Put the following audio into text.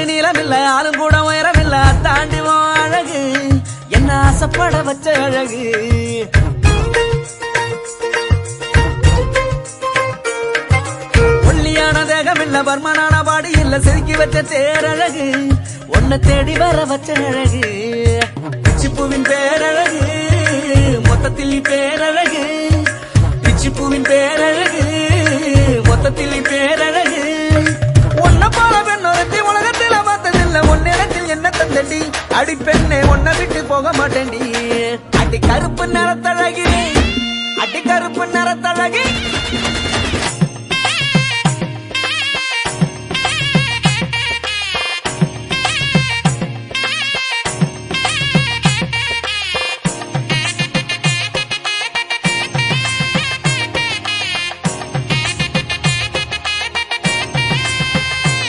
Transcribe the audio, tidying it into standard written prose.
ஆளு நீளமில்ல ஆளும் கூட உயரமில்ல தாண்டிவோம் அழகு என்ன ஆசைப்பட வச்ச அழகு ஒல்லியான தேகம் இல்ல பர்மனான பாடி இல்ல செதுக்கி வச்ச தேரழகு உன்னை தேடி வர வச்ச அழகு பிச்சிப்பூவின் பேரழகு மொத்தத்தில் பேரழகு பிச்சிப்பூவின் பேரழகு மொத்தத்தில் பேரழகு உன்னை போல பெண்ணொருத்தி உலகத்தில் பார்த்ததில்ல ஒன்னிடத்தில் என்ன தந்தடி அடி பெண்ணே உன்னை விட்டு போக மாட்டேன்டி அடி கருப்பு நிறத்தழகி அடி கருப்பு நிறத்தழகி